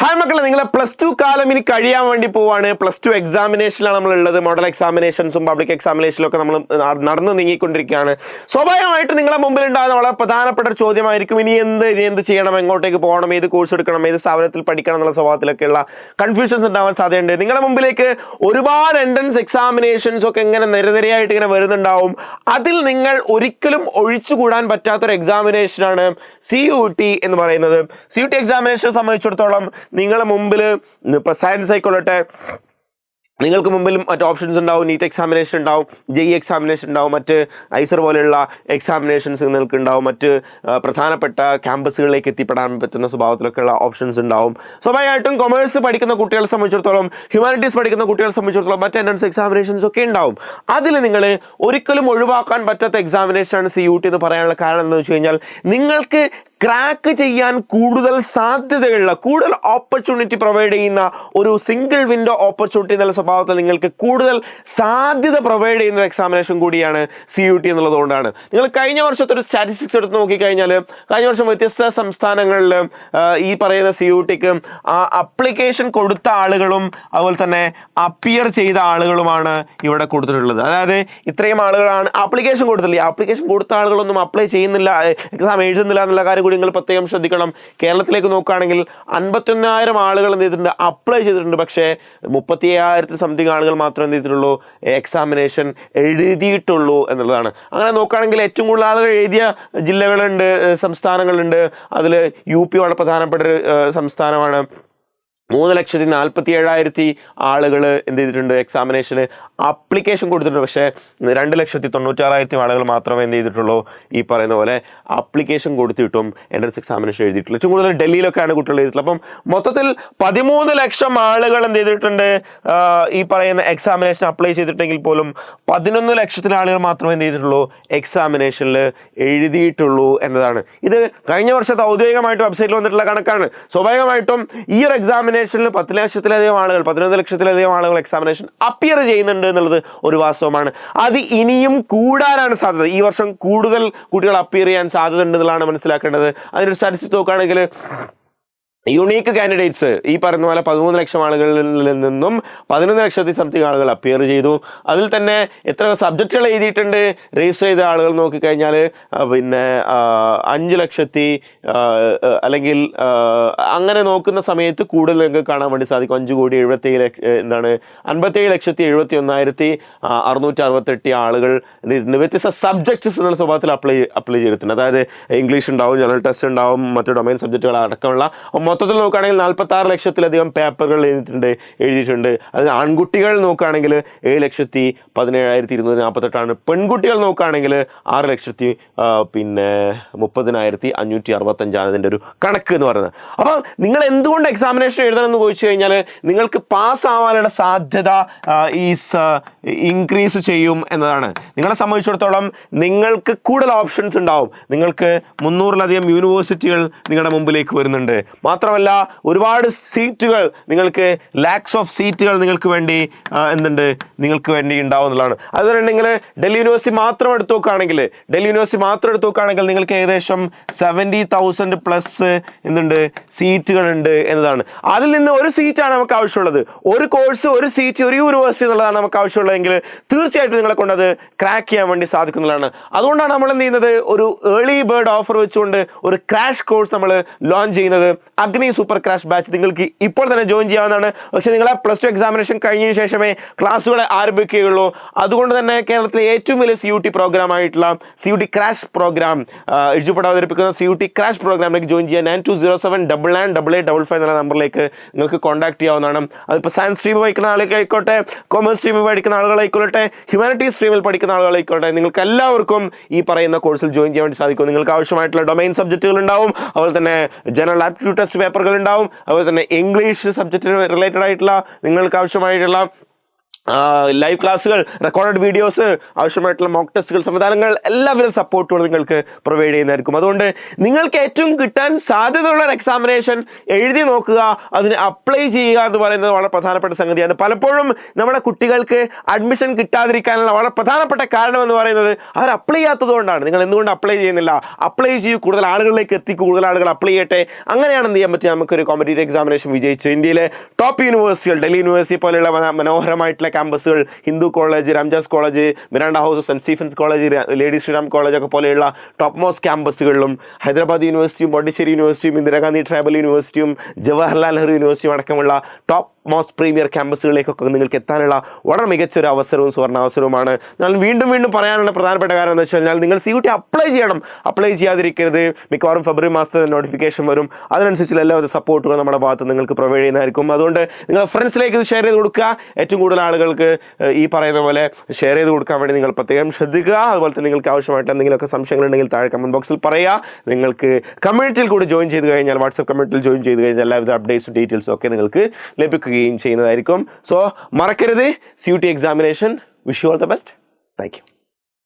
Hi മക്കളെ, നിങ്ങളെ +2 കാലം ഇനി കഴിയാൻ വേണ്ടി പോവാണ്. +2 എക്സാമിനേഷനിലാണ് നമ്മളുള്ളത്. മോഡൽ എക്സാമിനേഷൻസും പബ്ലിക് എക്സാമിനേഷനും ഒക്കെ നമ്മൾ നടന്നു നീങ്ങിക്കൊണ്ടിരിക്കുകയാണ്. സ്വാഭാവികമായിട്ട് നിങ്ങളെ മുമ്പിൽ ഉണ്ടാകുന്ന വളരെ പ്രധാനപ്പെട്ട ഒരു ചോദ്യമായിരിക്കും, ഇനി എന്ത് ചെയ്യണം, എങ്ങോട്ടേക്ക് പോകണം, ഏത് കോഴ്സ് എടുക്കണം, ഏത് സ്ഥാപനത്തിൽ പഠിക്കണം എന്നുള്ള സ്വഭാവത്തിലൊക്കെയുള്ള കൺഫ്യൂഷൻസ് ഉണ്ടാവാൻ സാധ്യതയുണ്ട്. നിങ്ങളുടെ മുമ്പിലേക്ക് ഒരുപാട് എൻട്രൻസ് എക്സാമിനേഷൻസ് ഒക്കെ ഇങ്ങനെ നിരനിരയായിട്ട് ഇങ്ങനെ വരുന്നുണ്ടാവും. അതിൽ നിങ്ങൾ ഒരിക്കലും ഒഴിച്ചുകൂടാൻ പറ്റാത്തൊരു എക്സാമിനേഷനാണ് CUT എന്ന് പറയുന്നത്. CUT എക്സാമിനേഷനെ സംബന്ധിച്ചിടത്തോളം നിങ്ങളുടെ മുമ്പിൽ ഇപ്പോൾ സയൻസ് ആയിക്കൊള്ളട്ടെ, നിങ്ങൾക്ക് മുമ്പിൽ മറ്റ് ഓപ്ഷൻസ് ഉണ്ടാവും. നീറ്റ് എക്സാമിനേഷൻ ഉണ്ടാവും, JEE എക്സാമിനേഷൻ ഉണ്ടാവും, മറ്റ് ഐസർ പോലെയുള്ള എക്സാമിനേഷൻസ് നിങ്ങൾക്ക് ഉണ്ടാവും, മറ്റ് പ്രധാനപ്പെട്ട ക്യാമ്പസുകളിലേക്ക് എത്തിപ്പെടാൻ പറ്റുന്ന സ്വഭാവത്തിലൊക്കെയുള്ള ഓപ്ഷൻസ് ഉണ്ടാവും. സ്വാഭാവികമായിട്ടും കൊമേഴ്സ് പഠിക്കുന്ന കുട്ടികളെ സംബന്ധിച്ചിടത്തോളം, ഹ്യൂമാനിറ്റീസ് പഠിക്കുന്ന കുട്ടികളെ സംബന്ധിച്ചിടത്തോളം മറ്റ് എൻട്രൻസ് എക്സാമിനേഷൻസ് ഒക്കെ ഉണ്ടാവും. അതിൽ നിങ്ങൾ ഒരിക്കലും ഒഴിവാക്കാൻ പറ്റാത്ത എക്സാമിനേഷനാണ് CUT എന്ന് പറയാനുള്ള കാരണം എന്താണെന്ന് വെച്ച് കഴിഞ്ഞാൽ, നിങ്ങൾക്ക് ക്രാക്ക് ചെയ്യാൻ കൂടുതൽ സാധ്യതയുള്ള, കൂടുതൽ ഓപ്പർച്യൂണിറ്റി പ്രൊവൈഡ് ചെയ്യുന്ന ഒരു സിംഗിൾ വിൻഡോ ഓപ്പർച്യൂണിറ്റി എന്നുള്ള സ്വഭാവത്തിൽ നിങ്ങൾക്ക് കൂടുതൽ സാധ്യത പ്രൊവൈഡ് ചെയ്യുന്ന എക്സാമിനേഷൻ കൂടിയാണ് CUT എന്നുള്ളതുകൊണ്ടാണ്. നിങ്ങൾ കഴിഞ്ഞ വർഷത്തെ ഒരു സ്റ്റാറ്റിസ്റ്റിക്സ് എടുത്ത് നോക്കിക്കഴിഞ്ഞാൽ, കഴിഞ്ഞ വർഷം വ്യത്യസ്ത സംസ്ഥാനങ്ങളിൽ ഈ പറയുന്ന CUTക്ക് അപ്ലിക്കേഷൻ കൊടുത്ത ആളുകളും അതുപോലെ തന്നെ അപ്പിയർ ചെയ്ത ആളുകളുമാണ് ഇവിടെ കൊടുത്തിട്ടുള്ളത്. അതായത് ഇത്രയും ആളുകളാണ് ആപ്ലിക്കേഷൻ കൊടുത്തില്ല. ആപ്ലിക്കേഷൻ കൊടുത്ത ആളുകളൊന്നും അപ്ലൈ ചെയ്യുന്നില്ല, എക്സാം എഴുതുന്നില്ല എന്നുള്ള കാര്യം നിങ്ങൾ പ്രത്യേകം ശ്രദ്ധിക്കണം. കേരളത്തിലേക്ക് നോക്കുകയാണെങ്കിൽ 51,000 ആളുകൾ എന്ത് ചെയ്തിട്ടുണ്ട്, അപ്ലൈ ചെയ്തിട്ടുണ്ട്. പക്ഷേ 37,000 സംതിങ് ആളുകൾ മാത്രമേ എന്ത് ചെയ്തിട്ടുള്ളൂ, എക്സാമിനേഷൻ എഴുതിയിട്ടുള്ളൂ എന്നുള്ളതാണ്. അങ്ങനെ നോക്കുകയാണെങ്കിൽ ഏറ്റവും കൂടുതൽ ആളുകൾ എഴുതിയ ജില്ലകളുണ്ട്, സംസ്ഥാനങ്ങളുണ്ട്. അതിൽ UP വളരെ പ്രധാനപ്പെട്ട ഒരു സംസ്ഥാനമാണ്. 3,47,000 ആളുകൾ എന്ത് ചെയ്തിട്ടുണ്ട്, എക്സാമിനേഷന് അപ്ലിക്കേഷൻ കൊടുത്തിട്ടുണ്ട്. പക്ഷേ 2,96,000 ആളുകൾ മാത്രമേ എന്ത് ചെയ്തിട്ടുള്ളൂ, ഈ പറയുന്ന പോലെ അപ്ലിക്കേഷൻ കൊടുത്തിട്ടും എൻട്രൻസ് എക്സാമിനേഷൻ എഴുതിയിട്ടുള്ളൂ. ഏറ്റവും കൂടുതൽ ഡൽഹിയിലൊക്കെയാണ് കുട്ടികൾ എഴുതിയിട്ടുള്ളത്. അപ്പം മൊത്തത്തിൽ 13 ലക്ഷം ആളുകൾ എന്ത് ചെയ്തിട്ടുണ്ട്, ഈ പറയുന്ന എക്സാമിനേഷൻ അപ്ലൈ ചെയ്തിട്ടുണ്ടെങ്കിൽ പോലും 11 ലക്ഷത്തിലെ ആളുകൾ മാത്രമേ എന്ത് ചെയ്തിട്ടുള്ളൂ, എക്സാമിനേഷനിൽ എഴുതിയിട്ടുള്ളൂ എന്നതാണ്. ഇത് കഴിഞ്ഞ വർഷത്തെ ഔദ്യോഗികമായിട്ട് വെബ്സൈറ്റിൽ വന്നിട്ടുള്ള കണക്കാണ്. സ്വാഭാവികമായിട്ടും ഈ ഒരു എക്സാമിനേഷനിൽ 10 ലക്ഷത്തിലധികം ആളുകൾ, 11 ലക്ഷത്തിലധികം ആളുകൾ എക്സാമിനേഷൻ അപ്പിയർ ചെയ്യുന്നുണ്ട് എന്നുള്ളത് ഒരു വാസ്തവമാണ്. അത് ഇനിയും കൂടാനാണ് സാധ്യത. ഈ വർഷം കൂടുതൽ കുട്ടികൾ അപ്പിയർ ചെയ്യാൻ സാധ്യത ഉണ്ടെന്നുള്ളതാണ് മനസ്സിലാക്കേണ്ടത്. അതിനൊരു സ്റ്റാറ്റിസ്റ്റിക്സ് നോക്കുകയാണെങ്കിൽ യൂണീക്ക് കാൻഡിഡേറ്റ്സ് ഈ പറയുന്ന പോലെ 13 ലക്ഷം ആളുകളിൽ നിന്നും 11 ലക്ഷത്തി സംതിങ് ആളുകൾ അപ്പിയർ ചെയ്തു. അതിൽ തന്നെ എത്ര സബ്ജക്റ്റുകൾ എഴുതിയിട്ടുണ്ട് രജിസ്റ്റർ ചെയ്ത ആളുകൾ നോക്കിക്കഴിഞ്ഞാൽ, പിന്നെ 5 ലക്ഷത്തി അല്ലെങ്കിൽ അങ്ങനെ നോക്കുന്ന സമയത്ത് കൂടുതൽ നിങ്ങൾക്ക് കാണാൻ വേണ്ടി സാധിക്കും. 57,77,668 ആളുകൾ വ്യത്യസ്ത സബ്ജക്ട്സ് എന്നുള്ള സ്വഭാവത്തിൽ അപ്ലൈ ചെയ്തിട്ടുണ്ട്. അതായത് ഇംഗ്ലീഷ് ഉണ്ടാവും, ജനറൽ ടെസ്റ്റ് ഉണ്ടാവും, മറ്റു ഡൊമൈൻ സബ്ജക്റ്റുകൾ അടക്കമുള്ള മൊത്തത്തിൽ നോക്കുകയാണെങ്കിൽ 46 ലക്ഷത്തിലധികം പേപ്പറുകൾ എഴുതിയിട്ടുണ്ട്. അതിന് ആൺകുട്ടികൾ നോക്കുകയാണെങ്കിൽ 7,17,248 പെൺകുട്ടികൾ നോക്കുകയാണെങ്കിൽ 6,30,565 അതിൻ്റെ ഒരു കണക്ക് എന്ന് പറയുന്നത്. അപ്പോൾ നിങ്ങൾ എന്തുകൊണ്ട് എക്സാമിനേഷൻ എഴുതണം എന്ന് ചോദിച്ചു കഴിഞ്ഞാൽ, നിങ്ങൾക്ക് പാസ്സാവാനുള്ള സാധ്യത ഇൻക്രീസ് ചെയ്യും എന്നതാണ്. നിങ്ങളെ സംബന്ധിച്ചിടത്തോളം നിങ്ങൾക്ക് കൂടുതൽ ഓപ്ഷൻസ് ഉണ്ടാവും. നിങ്ങൾക്ക് 300-ലധികം യൂണിവേഴ്സിറ്റികൾ നിങ്ങളുടെ മുമ്പിലേക്ക് വരുന്നുണ്ട്. മാത്രമല്ല ഒരുപാട് സീറ്റുകൾ, നിങ്ങൾക്ക് ലാക്സ് ഓഫ് സീറ്റുകൾ നിങ്ങൾക്ക് വേണ്ടി ഉണ്ടാവും എന്നുള്ളതാണ്. അതുകൊണ്ടെങ്കിൽ ഡൽഹി യൂണിവേഴ്സിറ്റി മാത്രം എടുത്തു നോക്കുകയാണെങ്കിൽ നിങ്ങൾക്ക് ഏകദേശം 70,000+ സീറ്റുകളുണ്ട് എന്നതാണ്. അതിൽ നിന്ന് ഒരു സീറ്റാണ് നമുക്ക് ആവശ്യമുള്ളത്. ഒരു കോഴ്സ്, ഒരു സീറ്റ്, ഒരു യൂണിവേഴ്സിറ്റി എന്നുള്ളതാണ് നമുക്ക് ആവശ്യമുള്ളതെങ്കിൽ തീർച്ചയായിട്ടും നിങ്ങളെ കൊണ്ട് അത് ക്രാക്ക് ചെയ്യാൻ വേണ്ടി സാധിക്കുന്നതാണ്. അതുകൊണ്ടാണ് നമ്മൾ എന്ത് ചെയ്യുന്നത്, ഒരു ഏർലി ബേർഡ് ഓഫർ വെച്ചുകൊണ്ട് ഒരു ക്രാഷ് കോഴ്സ് നമ്മൾ ലോഞ്ച് ചെയ്യുന്നത്. അഗ്നി സൂപ്പർ ക്രാഷ് ബാച്ച് നിങ്ങൾക്ക് ഇപ്പോൾ തന്നെ ജോയിൻ ചെയ്യാവുന്നതാണ്. പക്ഷേ നിങ്ങളെ +2 എക്സാമിനേഷൻ കഴിഞ്ഞതിന് ശേഷമേ ക്ലാസ്സുകൾ ആരംഭിക്കുകയുള്ളൂ. അതുകൊണ്ട് തന്നെ കേരളത്തിലെ ഏറ്റവും വലിയ CUT പ്രോഗ്രാം ആയിട്ടുള്ള CUT ക്രാഷ് പ്രോഗ്രാം എഴുതിപ്പെട്ട് അവതരിപ്പിക്കുന്ന CUT ക്രാഷ് പ്രോഗ്രാമിലേക്ക് ജോയിൻ ചെയ്യാൻ 9207998855 എന്നുള്ള നമ്പറിലേക്ക് നിങ്ങൾക്ക് കോൺടാക്ട് ചെയ്യാവുന്നതാണ്. അതിപ്പോൾ സയൻസ് സ്ട്രീം പഠിക്കുന്ന ആളുകളായിക്കോട്ടെ, കൊമേഴ്സ് സ്ട്രീമിൽ പഠിക്കുന്ന ആളുകളായിക്കോട്ടെ, ഹ്യൂമാനിറ്റീസ് സ്ട്രീമിൽ പഠിക്കുന്ന ആളുകളായിക്കോട്ടെ, നിങ്ങൾക്ക് എല്ലാവർക്കും ഈ പറയുന്ന കോഴ്സിൽ ജോയിൻ ചെയ്യാൻ വേണ്ടി സാധിക്കും. നിങ്ങൾക്ക് ആവശ്യമായിട്ടുള്ള ഡൊമൈൻ സബ്ജക്റ്റുകൾ ഉണ്ടാവും, അതുപോലെ തന്നെ ജനറൽ ആപ്റ്റിറ്റ്യൂഡ് ടെസ്റ്റ് പേപ്പറുകൾ ഉണ്ടാവും, അതുപോലെ തന്നെ ഇംഗ്ലീഷ് സബ്ജക്റ്റിന് റിലേറ്റഡ് ആയിട്ടുള്ള നിങ്ങൾക്ക് ആവശ്യമായിട്ടുള്ള ലൈവ് ക്ലാസ്സുകൾ, റെക്കോർഡഡ് വീഡിയോസ്, ആവശ്യമായിട്ടുള്ള മോക്ക് ടെസ്റ്റുകൾ, സംവിധാനങ്ങൾ എല്ലാവിധ സപ്പോർട്ടുകളും നിങ്ങൾക്ക് പ്രൊവൈഡ് ചെയ്യുന്നതായിരിക്കും. അതുകൊണ്ട് നിങ്ങൾക്ക് ഏറ്റവും കിട്ടാൻ സാധ്യതയുള്ള ഒരു എക്സാമിനേഷൻ എഴുതി നോക്കുക, അതിന് അപ്ലൈ ചെയ്യുക എന്ന് പറയുന്നത് വളരെ പ്രധാനപ്പെട്ട സംഗതിയാണ്. പലപ്പോഴും നമ്മുടെ കുട്ടികൾക്ക് അഡ്മിഷൻ കിട്ടാതിരിക്കാനുള്ള വളരെ പ്രധാനപ്പെട്ട കാരണം എന്ന് പറയുന്നത് അവർ അപ്ലൈ ചെയ്യാത്തത് കൊണ്ടാണ്. നിങ്ങൾ എന്തുകൊണ്ട് അപ്ലൈ ചെയ്യുന്നില്ല? അപ്ലൈ ചെയ്യൂ, കൂടുതൽ ആളുകളിലേക്ക് എത്തിക്കും, കൂടുതൽ ആളുകൾ അപ്ലൈ ചെയ്യട്ടെ. അങ്ങനെയാണ് എന്ത് ചെയ്യാൻ പറ്റുക, നമുക്കൊരു കോമ്പറ്റേറ്റീവ് എക്സാമിനേഷൻ വിജയിച്ച് ഇന്ത്യയിലെ ടോപ്പ് യൂണിവേഴ്സിറ്റികൾ, ഡൽഹി യൂണിവേഴ്സിറ്റി പോലെയുള്ള മനോഹരമായിട്ടുള്ള ക്യാമ്പസുകൾ, Hindu college, Ramjas college, Miranda house, saint Stephen's college, lady Shriram college ഒക്കെ പോലെയുള്ള ടോപ്പ് മോസ്റ്റ് ക്യാമ്പസുകളിലും, ഹൈദരാബാദ് യൂണിവേഴ്സിറ്റിയും പോണ്ടിച്ചേരി യൂണിവേഴ്സിറ്റിയും ഇന്ദിരാഗാന്ധി ട്രൈബൽ യൂണിവേഴ്സിറ്റിയും ജവഹർലാൽ നെഹ്റു യൂണിവേഴ്സിറ്റിയും അടക്കമുള്ള ടോപ്പ് മോസ്റ്റ് പ്രീമിയർ ക്യാമ്പസുകളിലേക്കൊക്കെ നിങ്ങൾക്ക് എത്താനുള്ള വളരെ മികച്ചൊരു അവസരവും സുവർണാവസരവുമാണ്. ഞാൻ വീണ്ടും പറയാനുള്ള പ്രധാനപ്പെട്ട കാരണം എന്ന് വെച്ച് കഴിഞ്ഞാൽ നിങ്ങൾ CUT അപ്ലൈ ചെയ്യണം. അപ്ലൈ ചെയ്യാതിരിക്കരുത്. മിക്കവാറും ഫെബ്രുവരി മാസത്തെ നോട്ടിഫിക്കേഷൻ വരും. അതിനനുസരിച്ചുള്ള എല്ലാവിധ സപ്പോർട്ടുകൾ നമ്മുടെ ഭാഗത്ത് നിങ്ങൾക്ക് പ്രൊവൈഡ് ചെയ്യുന്നതായിരിക്കും. അതുകൊണ്ട് നിങ്ങൾ ഫ്രണ്ട്സിലേക്ക് ഇത് ഷെയർ ചെയ്ത് കൊടുക്കുക. ഏറ്റവും കൂടുതൽ ആളുകൾക്ക് ഈ പറയുന്ന പോലെ ഷെയർ ചെയ്ത് കൊടുക്കാൻ വേണ്ടി നിങ്ങൾ പ്രത്യേകം ശ്രദ്ധിക്കുക. അതുപോലെ തന്നെ നിങ്ങൾക്ക് ആവശ്യമായിട്ട് എന്തെങ്കിലുമൊക്കെ സംശയങ്ങളുണ്ടെങ്കിൽ താഴെ കമൻറ്റ് ബോക്സിൽ പറയുക. നിങ്ങൾക്ക് കമ്മ്യൂണിറ്റിയിൽ കൂടി ജോയിൻ ചെയ്ത് കഴിഞ്ഞാൽ, വാട്സപ്പ് കമ്മ്യൂണിറ്റിയിൽ ജോയിൻ ചെയ്ത് കഴിഞ്ഞാൽ എല്ലാവിധ അപ്ഡേറ്റ്സും ഡീറ്റെയിൽസും ഒക്കെ നിങ്ങൾക്ക് ലഭിക്കുകയും ചെയ്യുന്നതായിരിക്കും. സോ മറക്കരുത്, CUT examination. Wish you all the best. Thank you.